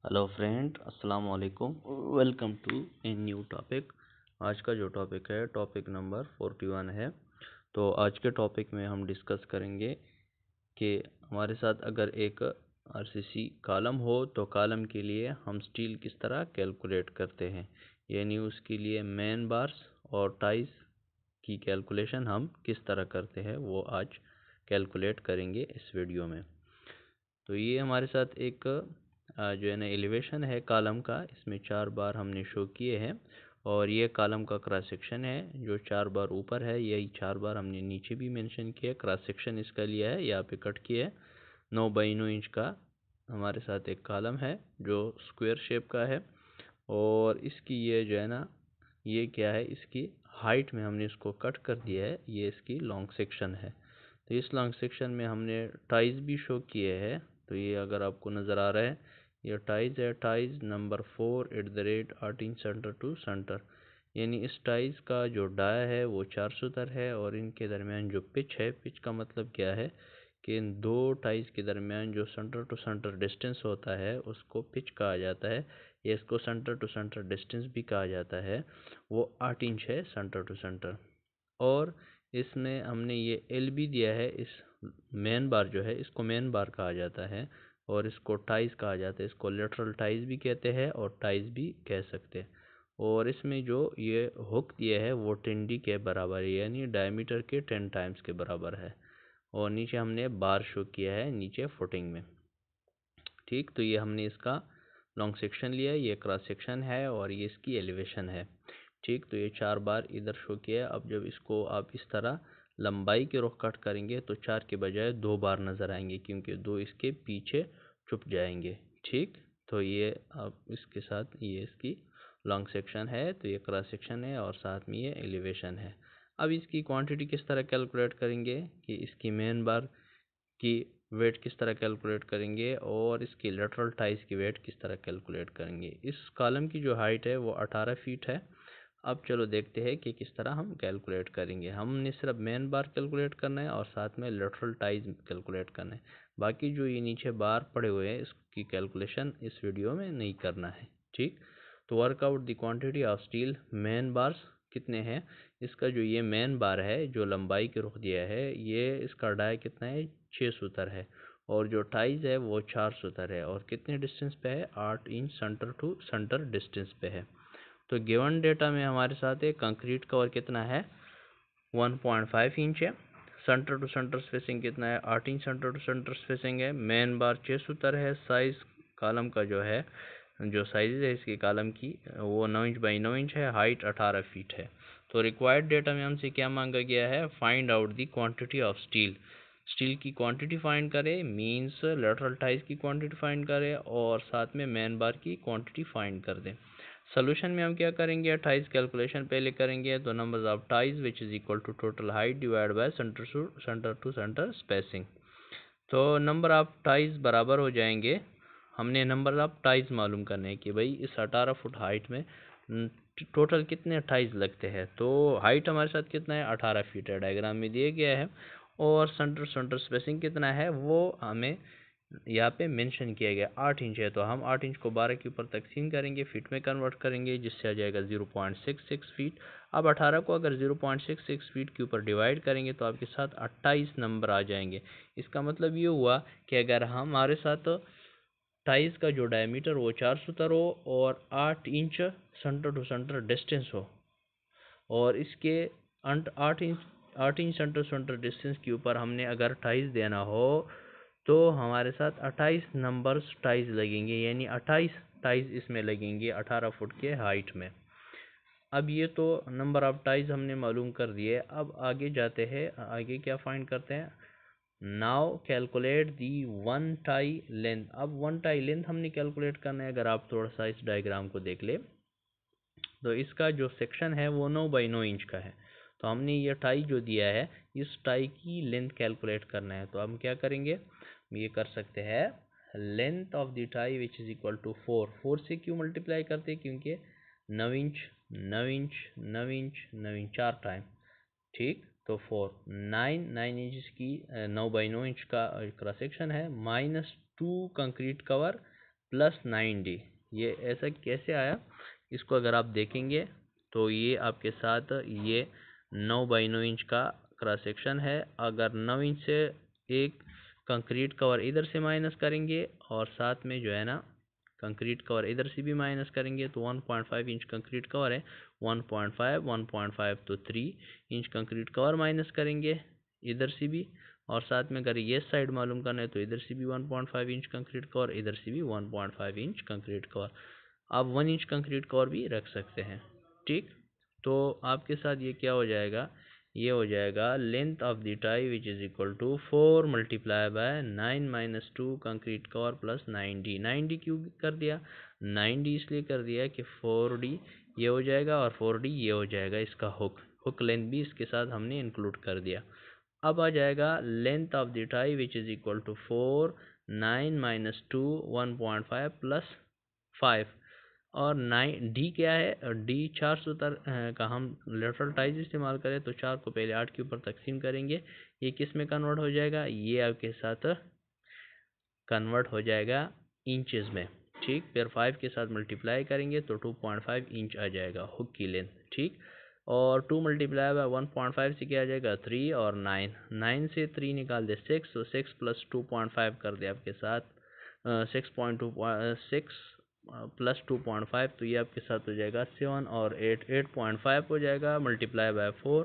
Hello friend, अस्सलाम वालेकुम। Welcome to a new topic. आज का जो टॉपिक है टॉपिक नंबर 41 है। तो आज के टॉपिक में हम डिस्कस करेंगे कि हमारे साथ अगर एक आरसीसी कॉलम हो तो कॉलम के लिए हम स्टील किस तरह कैलकुलेट करते हैं, यानी उसके लिए मेन बार्स और टाइज की कैलकुलेशन हम किस तरह करते हैं वो आज कैलकुलेट करेंगे इस वीडियो में। तो ये हमारे साथ एक जो है ना एलिवेशन है कॉलम का, इसमें 4 बार हमने शो किए हैं और ये कॉलम का क्रॉस सेक्शन है जो 4 बार ऊपर है, यही 4 बार हमने नीचे भी मेंशन किया। क्रॉस सेक्शन इसका लिया है, यहाँ पे कट किया है। 9 बाई 9 इंच का हमारे साथ एक कॉलम है जो स्क्वायर शेप का है और इसकी ये जो है ना ये क्या है, इसकी हाइट में हमने इसको कट कर दिया है, ये इसकी लॉन्ग सेक्शन है। तो इस लॉन्ग सेक्शन में हमने टाइज भी शो किए हैं। तो ये अगर आपको नज़र आ रहा है, ये टाइज है, ties number 4 @ 18 centre to centre, यानी इस टाइज का जो डाया है वो 4 सूतर है और इनके दरमियान जो पिच है, पिच का मतलब क्या है कि इन दो टाइज के दरमियान जो सेंटर टू सेंटर डिस्टेंस होता है उसको पिच कहा जाता है, या इसको सेंटर टू सेंटर डिस्टेंस भी कहा जाता है। वो 8 इंच है सेंटर टू सेंटर। और इसमें हमने ये एल भी दिया है। इस मेन बार जो है इसको मेन बार कहा जाता है और इसको टाइज कहा जाता है, इसको लेटरल टाइज भी कहते हैं और टाइज भी कह सकते हैं। और इसमें जो ये हुक दिया है वो 10D के बराबर है, यानी डायमीटर के 10 टाइम्स के बराबर है। और नीचे हमने बार शो किया है नीचे फुटिंग में। ठीक, तो ये हमने इसका लॉन्ग सेक्शन लिया है, ये क्रॉस सेक्शन है और ये इसकी एलिवेशन है। ठीक, तो ये 4 बार इधर शो किया है। अब जब इसको आप इस तरह लंबाई के रुख कट करेंगे तो 4 के बजाय 2 बार नज़र आएंगे, क्योंकि 2 इसके पीछे छुप जाएंगे। ठीक, तो ये अब इसके साथ ये इसकी लॉन्ग सेक्शन है, तो ये क्रॉस सेक्शन है और साथ में ये एलिवेशन है। अब इसकी क्वांटिटी किस तरह कैलकुलेट करेंगे कि इसकी मेन बार की वेट किस तरह कैलकुलेट करेंगे और इसकी लेटरल टाइज की वेट किस तरह कैलकुलेट करेंगे। इस कॉलम की जो हाइट है वो 18 फीट है। अब चलो देखते हैं कि किस तरह हम कैलकुलेट करेंगे। हमने सिर्फ मेन बार कैलकुलेट करना है और साथ में लेटरल टाइज कैलकुलेट करना है। बाकी जो ये नीचे बार पड़े हुए हैं इसकी कैलकुलेशन इस वीडियो में नहीं करना है। ठीक, तो workout the quantity of steel main bars कितने हैं। इसका जो ये मेन बार है जो लंबाई के रुख दिया है, ये इसका डाय कितना है, 6 सूतर है और जो टाइज है वो 4 सूतर है और कितने डिस्टेंस पे है, 8 inch centre to centre distance पे है। तो गिवन डेटा में हमारे साथ एक कंक्रीट कवर कितना है, 1.5 इंच है। सेंटर टू सेंटर स्पेसिंग कितना है, 8 inch centre to centre spacing है। मेन बार 6 सूतर है। साइज कॉलम का जो है, जो साइज है इसकी कॉलम की वो 9 इंच बाई 9 इंच है। हाइट 18 फीट है। तो रिक्वायर्ड डेटा में हमसे क्या मांगा गया है, find out the quantity of steel. Steel की क्वांटिटी फाइंड करें, मींस लेटरल टाइज की क्वांटिटी फाइंड करें और साथ में मेन बार की क्वांटिटी फाइंड कर दें। सोल्यूशन में हम क्या करेंगे, टाइज कैलकुलेशन पहले करेंगे। तो numbers of ties which is equal to total height divide by centre to centre spacing. तो नंबर ऑफ टाइज बराबर हो जाएंगे, हमने नंबर ऑफ टाइज मालूम करने हैं कि भाई इस 18 फुट हाइट में टोटल कितने टाइज लगते हैं। तो हाइट हमारे साथ कितना है, 18 फीट है, डायग्राम में दिया गया है। और सेंटर सेंटर स्पेसिंग कितना है वो हमें यहाँ पे मेंशन किया गया, 8 इंच है। तो हम 8 इंच को 12 के ऊपर तकसीम करेंगे, फीट में कन्वर्ट करेंगे, जिससे आ जाएगा 0.66 फीट। अब 18 को अगर 0.66 फीट के ऊपर डिवाइड करेंगे तो आपके साथ 28 नंबर आ जाएंगे। इसका मतलब ये हुआ कि अगर हमारे साथ टाइज का जो डायमीटर वो 4 सूत्र हो और 8 inch centre to centre distance हो और इसके 8 inch centre to centre distance के ऊपर हमने अगर टाइज देना हो तो हमारे साथ 28 नंबर्स टाइज लगेंगे, यानी 28 टाइज इसमें लगेंगे 18 फुट के हाइट में। अब ये तो नंबर ऑफ टाइज हमने मालूम कर दिए। अब आगे जाते हैं, आगे क्या फाइंड करते हैं। Now calculate the one tie length. अब वन टाई लेंथ हमने कैलकुलेट करना है। अगर आप थोड़ा सा इस डायग्राम को देख ले तो इसका जो सेक्शन है वो 9 बाई 9 इंच का है। तो हमने ये टाई जो दिया है, इस टाई की लेंथ कैलकुलेट करना है। तो हम क्या करेंगे, ये कर सकते हैं length of the tie which is equal to 4 से क्यों मल्टीप्लाई करते हैं, क्योंकि 9 inch 9 inch 9 inch 9 inch 4 time. ठीक, तो 9 इंच की 9 बाई 9 इंच का क्रॉस सेक्शन है, -2 कंक्रीट कवर प्लस 9D। ये ऐसा कैसे आया, इसको अगर आप देखेंगे तो ये आपके साथ ये 9x9 इंच का क्रॉस सेक्शन है। अगर 9 इंच से एक कंक्रीट कवर इधर से माइनस करेंगे और साथ में जो है ना कंक्रीट कवर इधर से भी माइनस करेंगे तो 1.5 इंच कंक्रीट कवर है। 1.5 तो 3 इंच कंक्रीट कवर माइनस करेंगे इधर से भी, और साथ में अगर ये साइड मालूम करना है तो इधर से भी 1.5 इंच कंक्रीट कवर, इधर से भी 1.5 इंच कंक्रीट कवर। आप 1 इंच कंक्रीट कवर भी रख सकते हैं। ठीक, तो आपके साथ ये क्या हो जाएगा, ये हो जाएगा length of the tie which is equal to 4 multiply by 9 - 2 concrete cover plus 9D। 9D क्यों कर दिया, 9D इसलिए कर दिया कि 4D ये हो जाएगा और 4D ये हो जाएगा, इसका हुक लेंथ भी इसके साथ हमने इंक्लूड कर दिया। अब आ जाएगा length of the tie which is equal to 4 9 - 2 1.5 plus 5, और 9D क्या है, डी 4 सूत्र का हम लेटरल टाइज इस्तेमाल करें तो 4 को पहले 8 के ऊपर तकसीम करेंगे, ये किस में कन्वर्ट हो जाएगा, ये आपके साथ कन्वर्ट हो जाएगा इंचेस में। ठीक, फिर 5 के साथ मल्टीप्लाई करेंगे तो 2.5 इंच आ जाएगा हुक की लेंथ। ठीक, और 2 मल्टीप्लाई बाय 1.5 से क्या आ जाएगा 3, और 9 से 3 निकाल दे 6, तो 6 प्लस 2.5 कर दे आपके साथ 6 प्लस 2.5, तो ये आपके साथ हो जाएगा 7, और 8.5 हो जाएगा मल्टीप्लाई बाय 4,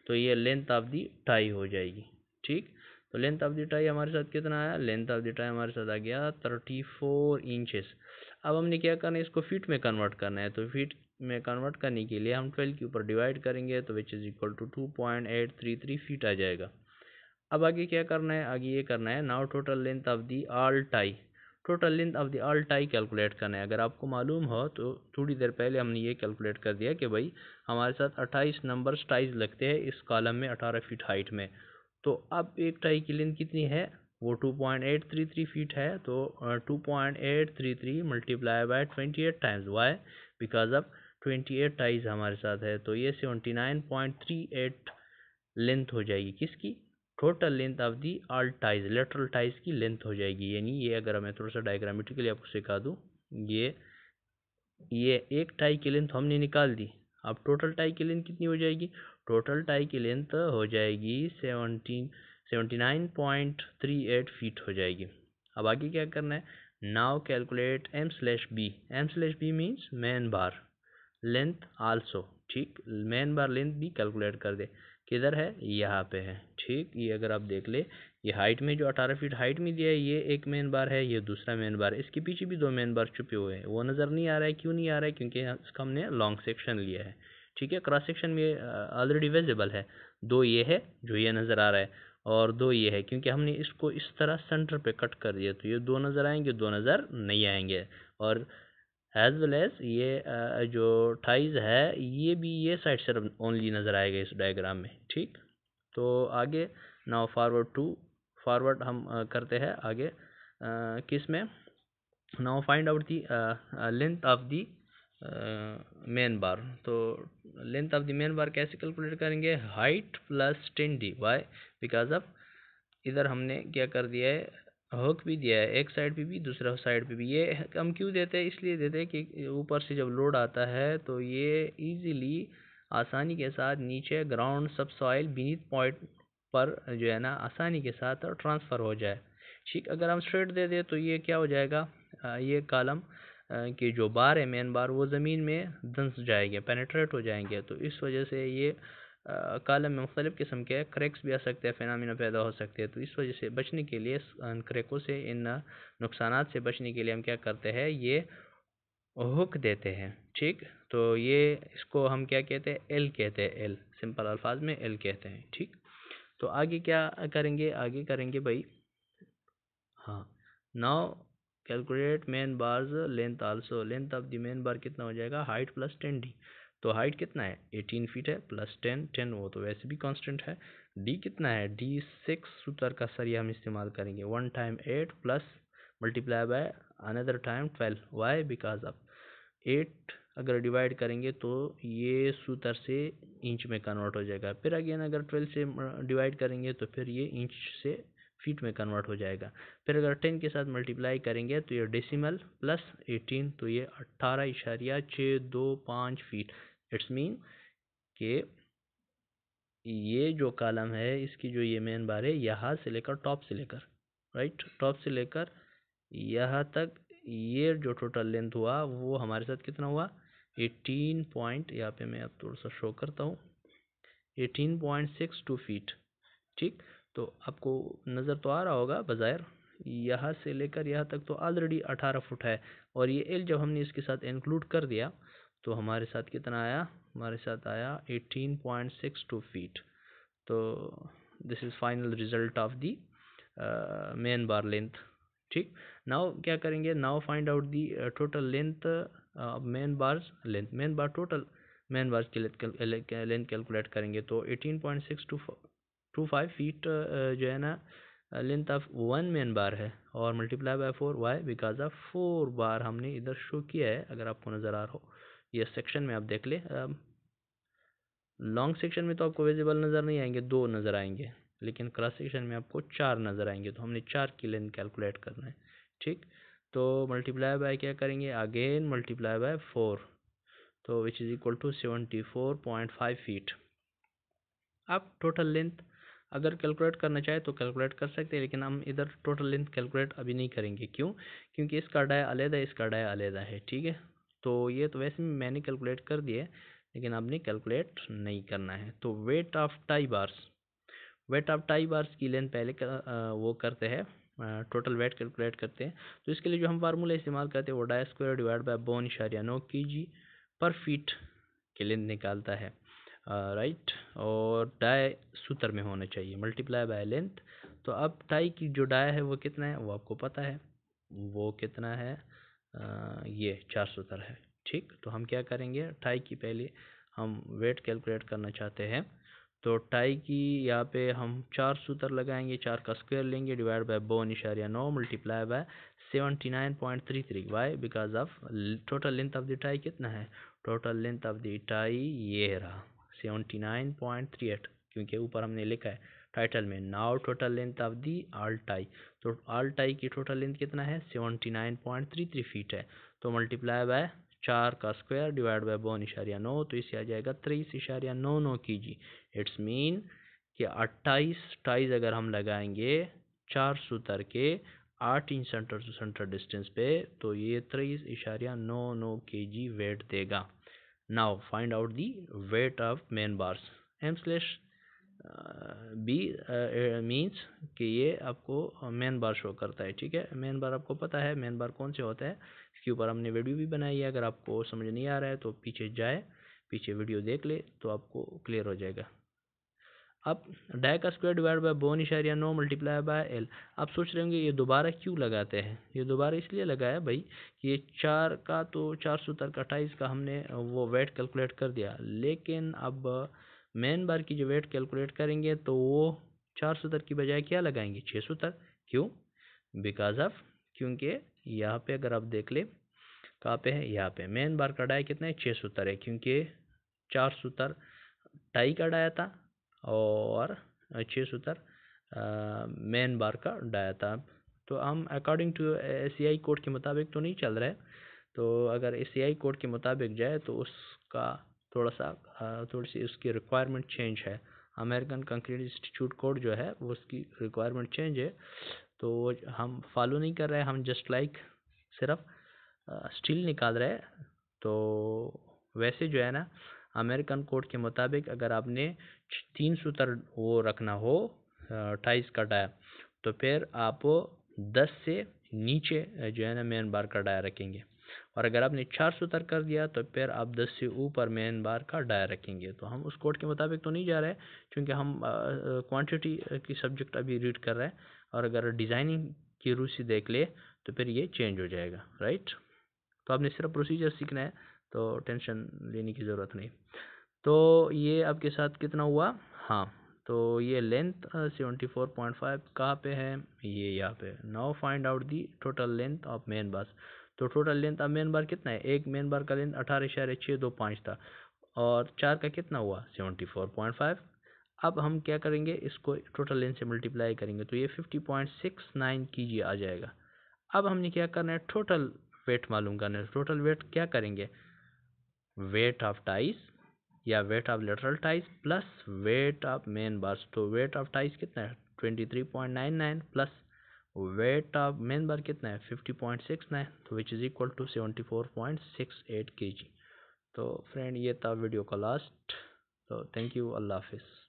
तो ये लेंथ ऑफ दी टाई हो जाएगी। ठीक, तो लेंथ ऑफ द टाई हमारे साथ कितना आया, लेंथ ऑफ द टाई हमारे साथ आ गया 34 इंचेस। अब हमने क्या करना है, इसको फीट में कन्वर्ट करना है, तो फीट में कन्वर्ट करने के लिए हम 12 के ऊपर डिवाइड करेंगे तो which is equal to 2.833 feet आ जाएगा। अब आगे क्या करना है, आगे ये करना है now total length of the all tie, total length of the all tie calculate करना है। अगर आपको मालूम हो तो थोड़ी देर पहले हमने ये कैलकुलेट कर दिया कि भाई हमारे साथ 28 नंबर टाइज लगते हैं इस कॉलम में 18 फीट हाइट में, तो अब एक टाई की लेंथ कितनी है, वो 2.833 फीट है, तो 2.833 multiply by 28 times, why because अब 28 टाइज हमारे साथ है, तो ये 79.38 लेंथ हो जाएगी किसकी, total length of the all ties, lateral ties की लेंथ हो जाएगी। यानी ये अगर मैं थोड़ा सा डायग्रामेटिकली आपको सिखा दूँ, ये एक टाई की लेंथ हमने निकाल दी, अब टोटल टाई की लेंथ कितनी हो जाएगी, टोटल टाई की लेंथ हो जाएगी 79.38 फीट हो जाएगी। अब आगे क्या करना है, now calculate M/B, M/B means man bar length also. ठीक, मैन बार लेंथ भी कैलकुलेट कर दे, किधर है, यहाँ पे है। ठीक, ये अगर आप देख ले, ये हाइट में जो 18 फीट हाइट में दिया है ये एक मेन बार है, ये दूसरा मेन बार है, इसके पीछे भी 2 मेन बार छुपे हुए हैं, वो नज़र नहीं आ रहा है, क्यों नहीं आ रहा है, क्योंकि इसका हमने लॉन्ग सेक्शन लिया है। ठीक है, क्रॉस सेक्शन में ऑलरेडी विजिबल है, 2 ये है जो ये नज़र आ रहा है, और 2 ये है, क्योंकि हमने इसको इस तरह सेंटर पे कट कर दिया, तो ये 2 नज़र आएंगे, 2 नज़र नहीं आएंगे, और एज वेल एज ये जो थाइज है ये भी ये साइड से ओनली नज़र आएगा इस डायग्राम में। ठीक, तो आगे नाउ फॉरवर्ड हम करते हैं आगे किस में, now find out the length of the main bar. तो length of the main bar कैसे कैलकुलेट करेंगे, height plus 10D, why because of इधर हमने क्या कर दिया है, हुक भी दिया है, एक साइड पे भी दूसरा साइड पे भी। ये हम क्यों देते हैं, इसलिए देते हैं कि ऊपर से जब लोड आता है तो ये इजीली आसानी के साथ नीचे ग्राउंड सब सॉइल बीनीथ पॉइंट पर जो है ना आसानी के साथ ट्रांसफ़र हो जाए। ठीक, अगर हम स्ट्रेट दे दें तो ये क्या हो जाएगा, ये कॉलम के जो बार है मेन बार वो ज़मीन में धंस जाएंगे, पेनिट्रेट हो जाएंगे, तो इस वजह से ये कॉलम में मुख्तलिफ़ किस्म के क्रैक्स भी आ सकते हैं, फिनोमिना पैदा हो सकते हैं। तो इस वजह से बचने के लिए इन क्रैकों से, इन नुकसानात से बचने के लिए हम क्या करते हैं, ये हुक देते हैं। ठीक, तो ये इसको हम क्या कहते हैं, एल कहते हैं, एल सिंपल अल्फाज में एल कहते हैं। ठीक, तो आगे क्या करेंगे, आगे करेंगे भाई, हाँ, now calculate main bars length also, length of the main bar कितना हो जाएगा, हाइट प्लस 10D, तो हाइट कितना है 18 फीट है, प्लस 10 वो तो वैसे भी कांस्टेंट है, डी कितना है, डी 6 सूत्र का सरिया हम इस्तेमाल करेंगे, 1 time 8 plus multiply by another time 12, Y because of 8 अगर डिवाइड करेंगे तो ये सूत्र से इंच में कन्वर्ट हो जाएगा, फिर अगेन अगर 12 से डिवाइड करेंगे तो फिर ये इंच से फीट में कन्वर्ट हो जाएगा। फिर अगर 10 के साथ मल्टीप्लाई करेंगे तो ये डेसिमल प्लस 18 तो ये 18.625 फीट। इट्स मीन कि ये जो कॉलम है इसकी जो ये मेन बार है यहाँ से लेकर टॉप से लेकर राइट टॉप से लेकर यहाँ तक ये जो टोटल लेंथ हुआ वो हमारे साथ कितना हुआ 18 पॉइंट, यहाँ पे मैं अब थोड़ा सा शो करता हूँ 18.62 फीट। ठीक, तो आपको नज़र तो आ रहा होगा बज़ाहिर यहाँ से लेकर यहाँ तक तो ऑलरेडी 18 फुट है, और ये एल जब हमने इसके साथ इंक्लूड कर दिया तो हमारे साथ कितना आया, हमारे साथ आया 18.62 फीट। तो this is final result of the main bar length. ठीक, नाउ क्या करेंगे, now find out the total length main bars length, main bar total main bars की लेंथ कैलकुलेट करेंगे तो 18.625 फीट जो है ना लेंथ ऑफ वन मेन बार है, और multiply by 4 Y because of 4 बार हमने इधर शो किया है। अगर आपको नज़र आ रहा हो ये सेक्शन में आप देख ले, लॉन्ग सेक्शन में तो आपको विजिबल नज़र नहीं आएंगे, 2 नज़र आएंगे, लेकिन क्रॉस सेक्शन में आपको 4 नज़र आएंगे, तो हमने 4 की लेंथ कैलकुलेट करना है। ठीक, तो मल्टीप्लाई बाय क्या करेंगे, अगेन मल्टीप्लाई बाय 4 तो which is equal to 74.5 feet. आप टोटल लेंथ अगर कैलकुलेट करना चाहे तो कैलकुलेट कर सकते हैं, लेकिन हम इधर टोटल लेंथ कैलकुलेट अभी नहीं करेंगे। क्यों? क्योंकि इसका डाया अलग है, इसका डाया अलग है। ठीक है, तो ये तो वैसे मैंने कैलकुलेट कर दिए, लेकिन आपने कैलकुलेट नहीं करना है। तो weight of tie bars, weight of tie bars की लेंथ पहले वो करते हैं, टोटल वेट कैलकुलेट करते हैं। तो इसके लिए जो हम फार्मूला इस्तेमाल करते हैं वो डाई स्क्वायर डिवाइड बाय बोन इशारिया 9 kg पर फीट की लेंथ निकालता है राइट, और डाई सूत्र में होना चाहिए मल्टीप्लाई बाय लेंथ। तो अब टाई की जो डाई है वो कितना है वो आपको पता है, वो कितना है ये 4 सूत्र है। ठीक, तो हम क्या करेंगे, टाई की पहले हम वेट कैलकुलेट करना चाहते हैं, तो टाई की यहाँ पे हम 4 सूत्र लगाएंगे, 4 का स्क्वायर लेंगे डिवाइड बाय बोन इशारिया 9 multiply by 79.33 why because of total length of the tie कितना है, total length of the tie ये रहा 79.38, क्योंकि ऊपर हमने लिखा है टाइटल में now total length of the all tie, तो ऑल टाई की टोटल लेंथ कितना है 79.33 फीट है। तो मल्टीप्लाई बाय 4 का स्क्वायर डिवाइड बाय बोन इशारिया 9, तो इससे आ जाएगा 23.99 kg। इट्स मीन कि 28 टाइज अगर हम लगाएंगे 4 सूत्र के 8 inch centre to centre distance पे, तो ये 23.99 kg वेट देगा। Now find out the weight of main bars, M slash B means कि ये आपको मेन बार शो करता है। ठीक है, मेन बार आपको पता है मेन बार कौन से होता है, इसके ऊपर हमने वीडियो भी बनाई है, अगर आपको समझ नहीं आ रहा है तो पीछे जाए, पीछे वीडियो देख ले तो आपको क्लियर हो जाएगा। अब डाई का स्क्वायर डिवाइड बाय बोन इशारिया 9 मल्टीप्लाई बाय एल। आप सोच रहे होंगे ये दोबारा क्यों लगाते हैं, ये दोबारा इसलिए लगाया भाई कि ये 4 का तो 4 सूत्र का 28 का हमने वो वेट कैलकुलेट कर दिया, लेकिन अब मेन बार की जो वेट कैलकुलेट करेंगे तो वो 4 सूत्र की बजाय क्या लगाएंगे 6 सूत्र। क्यों? बिकॉज ऑफ, क्योंकि यहाँ पे अगर आप देख ले कहाँ पे है, यहाँ पे मेन बार का डाई कितना है 6 सूत्र है, क्योंकि 4 सूत्र टाई का डाया था और 6 सूत्र मेन बार का डाया था। तो हम अकॉर्डिंग टू ACI कोड के मुताबिक तो नहीं चल रहा है, तो अगर ACI कोड के मुताबिक जाए तो उसका थोड़ा सा थोड़ी सी उसकी रिक्वायरमेंट चेंज है। अमेरिकन कंक्रीट इंस्टीट्यूट कोड जो है वो उसकी रिक्वायरमेंट चेंज है, तो हम फॉलो नहीं कर रहे हैं, हम जस्ट लाइक सिर्फ स्टील निकाल रहे हैं। तो वैसे जो है ना अमेरिकन कोड के मुताबिक अगर आपने 3 सूत्र वो रखना हो 28 का डाया, तो फिर आप 10 से नीचे जो है ना मेन बार का डाया रखेंगे, और अगर आपने 4 सूत्र कर दिया तो फिर आप 10 से ऊपर मेन बार का डाया रखेंगे। तो हम उस कोड के मुताबिक तो नहीं जा रहे हैं, क्योंकि हम क्वांटिटी की सब्जेक्ट अभी रीड कर रहे हैं, और अगर डिज़ाइनिंग की रूप से देख ले तो फिर ये चेंज हो जाएगा राइट। तो आपने सिर्फ प्रोसीजर सीखना है, तो टेंशन लेने की ज़रूरत नहीं। तो ये आपके साथ कितना हुआ, हाँ, तो ये लेंथ 74.5 कहाँ पे है, ये यहाँ पे। Now find out the total length of main bar. तो total length of main bar कितना है, एक मेन बार का लेंथ 18.625 था, और 4 का कितना हुआ 74.5। अब हम क्या करेंगे, इसको टोटल लेंथ से मल्टीप्लाई करेंगे तो ये 50.69 kg आ जाएगा। अब हमने क्या करना है, टोटल वेट मालूम करना है। टोटल वेट क्या करेंगे, वेट ऑफ टाइस या weight of lateral ties plus weight of main bars. तो वेट ऑफ टाइस कितना है 23.99 plus weight of main bar कितना है 50.69, तो which is equal to 74.68 kg। तो फ्रेंड ये था वीडियो का लास्ट। तो थैंक यू, अल्लाह हाफिज़।